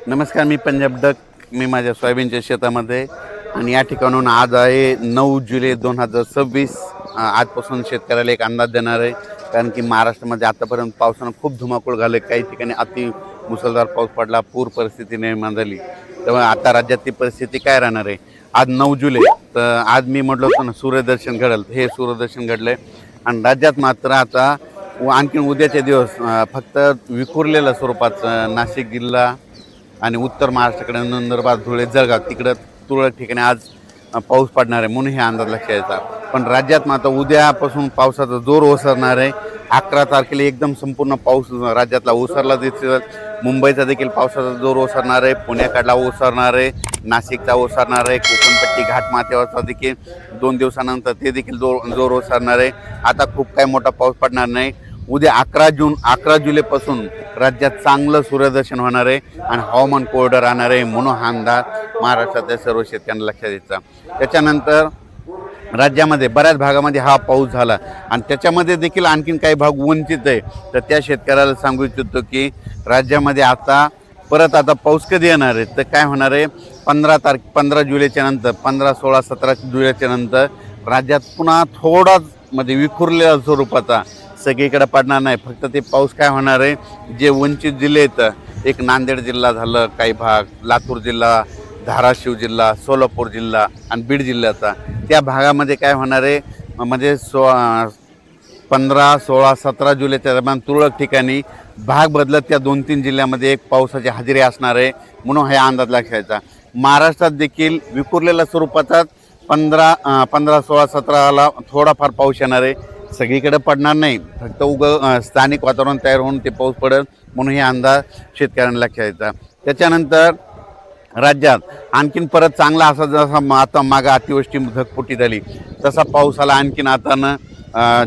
नमस्कार, मी पंजाब डक. मी माझ्या सोयाबीनच्या शेतामध्ये आणि या ठिकाणून आज आहे 9 जुलै 2026. आजपासून शेतकऱ्याला एक अंदाज देणार आहे, कारण की महाराष्ट्रामध्ये आतापर्यंत पावसानं खूप धुमाकूळ घाले. काही ठिकाणी अति मुसळधार पाऊस पडला, पूर परिस्थिती निर्माण झाली. तेव्हा आता राज्यातली परिस्थिती काय राहणार आहे? आज 9 जुलै, तर आज मी म्हटलं होतं ना सूर्यदर्शन घडेल, हे सूर्यदर्शन घडलं आहे. आणि राज्यात मात्र आता आणखीन उद्याचे दिवस फक्त विखुरलेल्या स्वरूपाचं नाशिक जिल्हा आणि उत्तर महाराष्ट्राकडे नंदुरबार, धुळे, जळगाव तिकडं तुरळक ठिकाणी आज पाऊस पडणार आहे, म्हणून हे अंदाज लक्षात येतात. पण राज्यात मात्र उद्यापासून पावसाचा जोर ओसरणार आहे. 11 तारखेला एकदम संपूर्ण पाऊस राज्यातला ओसरला दिसेल. मुंबईचा देखील पावसाचा जोर ओसरणार आहे, पुण्याकडला ओसरणार आहे, नाशिकचा ओसरणार आहे, कोकणपट्टी घाटमाथ्यावरचा देखील 2 दिवसानंतर ते देखील जोर ओसरणार आहे. आता खूप काही मोठा पाऊस पडणार नाही. उद्या 11 जुलैपासून राज्यात चांगलं सूर्यदर्शन होणार आहे आणि हवामान कोरडं राहणार आहे, म्हणून हा अंदाज महाराष्ट्रातल्या सर्व शेतकऱ्यांना लक्षात द्यायचा. त्याच्यानंतर राज्यामध्ये बऱ्याच भागामध्ये हा पाऊस झाला आणि त्याच्यामध्ये देखील आणखीन काही भाग वंचित आहे. तर त्या शेतकऱ्याला सांगू इच्छितो की राज्यामध्ये आता पाऊस कधी येणार आहे, तर काय होणार आहे, 15 जुलैच्या नंतर, 15, 16, 17 जुलैच्या नंतर राज्यात पुन्हा थोडाच विखुरलेल्या स्वरूपाचा सगळीकडे पडणार नाही. फक्त ते पाऊस काय होणार आहे, जे वंचित जिल्हे आहेत, एक नांदेड जिल्हा झालं, काही भाग लातूर जिल्हा, धाराशिव जिल्हा, सोलापूर जिल्हा आणि बीड जिल्ह्याचा, त्या भागामध्ये काय होणार आहे, 15, 16, 17 जुलैच्या दरम्यान तुरळक ठिकाणी भाग बदलत त्या 2-3 जिल्ह्यामध्ये एक पावसाची हजेरी असणार आहे, म्हणून हा अंदाज लक्षायचा. महाराष्ट्रात देखील विखुरलेल्या स्वरूपाचाच 15, 16, 17ला थोडाफार पाऊस येणार आहे. सगळीकडे पडणार नाही, फक्त स्थानिक वातावरण तयार होऊन ते पाऊस पडेल, म्हणून हे अंदाज शेतकऱ्यांना लक्षात यायचा. त्याच्यानंतर राज्यात आणखीन परत चांगला असा, जसा आता मागं अतिवृष्टी ढगफुटी झाली तसा पाऊस आला आणखीन आता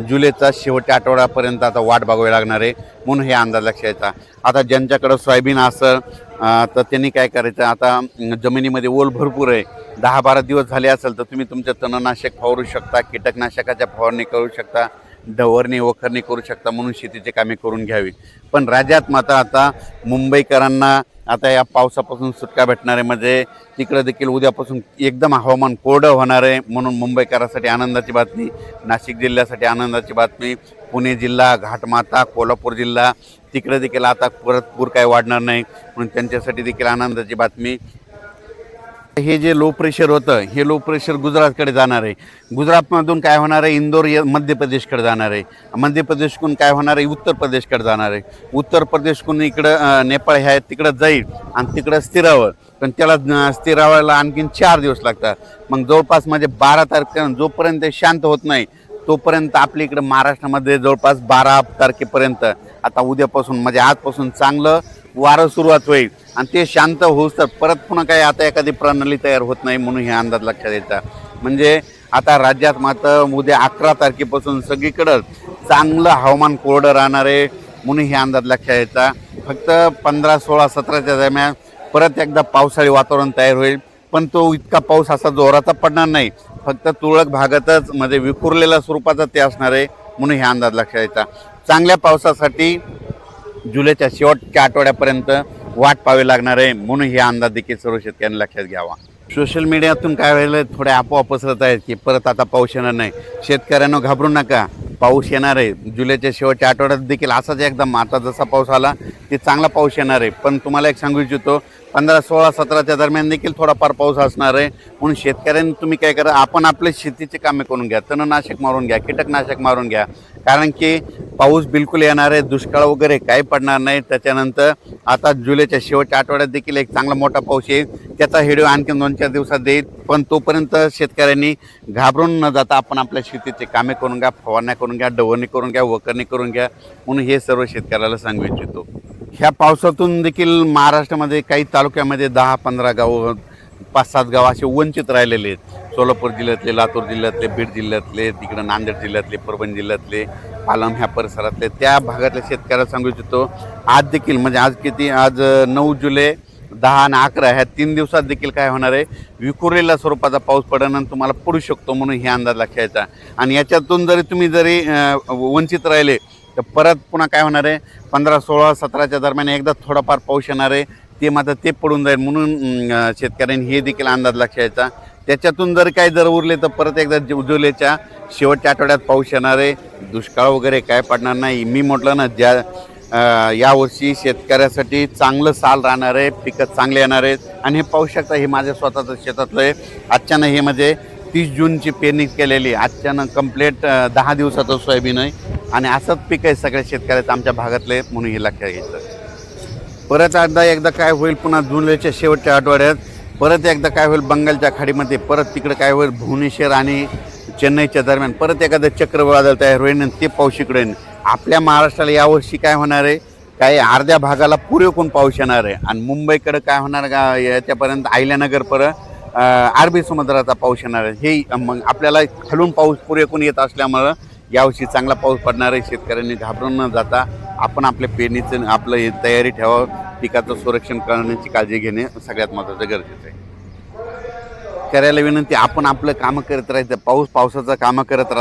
जुलैचा शेवटच्या आठवड्यापर्यंत आता वाट बघावी लागणार आहे, म्हणून हे अंदाज लक्षात यायचा. आता ज्यांच्याकडं सोयाबीन असेल तर त्यांनी काय करायचं, आता जमिनीमध्ये ओल भरपूर आहे, 10-12 दिवस झाले असेल तर तुम्ही तुमचं तणनाशक फवारू शकता, कीटकनाशकाच्या फवारणी करू शकता, डवरणी वखरणी करू शकता, म्हणून शेतीची कामे करून घ्यावी. पण राज्यात मात्र आता मुंबईकरांना आता या पावसापासून सुटका भेटणार आहे. म्हणजे तिकडं देखील उद्यापासून एकदम हवामान कोरडं होणार आहे, म्हणून मुंबईकरांसाठी आनंदाची बातमी, नाशिक जिल्ह्यासाठी आनंदाची बातमी, पुणे जिल्हा, घाटमाथा, कोल्हापूर जिल्हा तिकडे देखील आता परत पूर काय वाढणार नाही, म्हणून त्यांच्यासाठी देखील आनंदाची बातमी. हे जे लो प्रेशर होतं, हे लो प्रेशर गुजरातकडे जाणार आहे. गुजरातमधून काय होणार आहे, इंदोर मध्य प्रदेशकडे जाणार आहे. मध्य प्रदेशकडून काय होणार आहे, उत्तर प्रदेशकडे जाणार आहे. उत्तर प्रदेशकडून इकडं नेपाळ ह्या तिकडं जाईल आणि तिकडं स्थिरावर, पण त्याला स्थिरावायला आणखीन 4 दिवस लागतात. मग जवळपास 12 तारखेपर्यंत जोपर्यंत शांत होत नाही तोपर्यंत आपल्या इकडं महाराष्ट्रामध्ये जवळपास 12 तारखेपर्यंत, आता उद्यापासून आजपासून चांगलं वारं सुरुवात होईल आणि ते शांत होऊस तर परत पुन्हा काही आता एखादी प्रणाली तयार होत नाही, म्हणून हे अंदाज लक्षात यायचा. म्हणजे आता राज्यात मात्र उद्या 11 तारखेपासून सगळीकडं चांगलं हवामान कोरडं राहणार आहे, म्हणून हे अंदाज लक्षात यायचा. फक्त 15, 16, 17च्या दरम्यान परत एकदा पावसाळी वातावरण तयार होईल, पण तो इतका पाऊस असा जोराचा पडणार नाही, फक्त तुरळक भागातच विखुरलेल्या स्वरूपाचा ते असणार आहे, म्हणून हे अंदाज लक्षात यायचा. चांगल्या पावसासाठी जुलैच्या शेवटच्या आठवड्यापर्यंत वाट पाहावी लागणार आहे, म्हणून हे अंदाज देखील सर्व शेतकऱ्यांनी लक्षात घ्यावा. सोशल मीडियातून काय व्हायला थोड्या अफवा पसरत आहेत की परत आता पाऊस येणार नाही. शेतकऱ्यांना घाबरू नका, पाऊस येणार आहे. जुलैच्या शेवटच्या आठवड्यात देखील असाच एकदम आता जसा पाऊस आला ते चांगला पाऊस येणार आहे. पण तुम्हाला एक सांगू इच्छितो, 15, 16, 17च्या दरम्यान देखील थोडाफार पाऊस असणार आहे, म्हणून शेतकऱ्यांनी तुम्ही काय करा, आपण आपले शेतीचे कामे करून घ्या, तणनाशक मारून घ्या, कीटकनाशक मारून घ्या, कारण की पाऊस बिलकुल येणार आहे, दुष्काळ वगैरे काही पडणार नाही. त्याच्यानंतर आता जुलैच्या शेवटच्या आठवड्यात देखील एक चांगला मोठा पाऊस येईल, त्याचा व्हिडिओ आणखी 2-4 दिवसात देईल. पण तोपर्यंत शेतकऱ्यांनी घाबरून न जाता आपण आपल्या शेतीचे कामे करून घ्या, फवारण्या करून घ्या, डवरणी करून घ्या, वखरणी करून घ्या, म्हणून हे सर्व शेतकऱ्याला सांगू इच्छितो. ह्या पावसातून देखील महाराष्ट्रामध्ये काही तालुक्यामध्ये 10-15 गावं, 5-7 गाव असे वंचित राहिलेले आहेत. सोलापूर जिल्ह्यातले, लातूर जिल्ह्यातले, बीड जिल्ह्यातले, तिकडं नांदेड जिल्ह्यातले, परभणी जिल्ह्यातले, पालम ह्या परिसरातले, त्या भागातल्या शेतकऱ्याला सांगू इच्छितो, आज देखील आज 9 जुलै, 10 आणि 11 ह्या 3 दिवसात देखील काय होणार आहे, विखुरलेल्या स्वरूपाचा पाऊस पडणं तुम्हाला पडू शकतो, म्हणून हे अंदाज लक्षात यायचा. आणि याच्यातून तुम्ही वंचित राहिले तर परत पुन्हा काय होणार आहे, 15, 16, 17च्या दरम्यान एकदा थोडाफार पाऊस येणार आहे. ते मात्र ते पडून जाईल, म्हणून शेतकऱ्यांनी हे देखील अंदाज लक्षायचा. त्याच्यातून जर उरले तर परत एकदा जुलैच्या शेवटच्या आठवड्यात पाऊस येणार आहे. दुष्काळ वगैरे काय पडणार नाही. मी म्हटलं ना, यावर्षी शेतकऱ्यासाठी चांगलं साल राहणार आहे, पिकं चांगले येणार आहेत. आणि हे पाहू शकता, हे माझ्या स्वतःचं शेतातलं आहे. आजच्यानं हे म्हणजे 30 जूनची पेरणी केलेली, आजच्यानं कंप्लीट 10 दिवसाचं सोयाबीन आहे. आणि असंच पीक आहे सगळ्या शेतकऱ्याचं आमच्या भागातले, म्हणून हे लक्षात घ्यायचं. परत एकदा काय होईल, पुन्हा जुलैच्या शेवटच्या आठवड्यात परत एकदा काय होईल, बंगालच्या खाडीमध्ये परत तिकडे काय होईल, भुवनेश्वर आणि चेन्नईच्या दरम्यान परत एखादं चक्रवादळ तयार होईल आणि ते पाऊस इकडे येईल. आपल्या महाराष्ट्राला यावर्षी काय होणार आहे, काही अर्ध्या भागाला पुरेपूर पाऊस येणार आहे. आणि मुंबईकडे काय होणार का, याच्यापर्यंत अहिल्यानगरपर्यंत अरबी समुद्राचा पाऊस येणार आहे. हे मग आपल्याला खालून पाऊस पुरेपूर येत असल्यामुळं यावर्षी चांगला पाऊस पडणार आहे. शेतकऱ्यांनी घाबरून न जाता आपण आपल्या पेरणीचं आपलं तयारी ठेवावं. पिकाचं संरक्षण करण्याची काळजी घेणे सगळ्यात महत्त्वाचं गरजेचं आहे. करायला विनंती, आपण आपलं कामं करत राहायचं, पावसाचं कामं करत राहतं.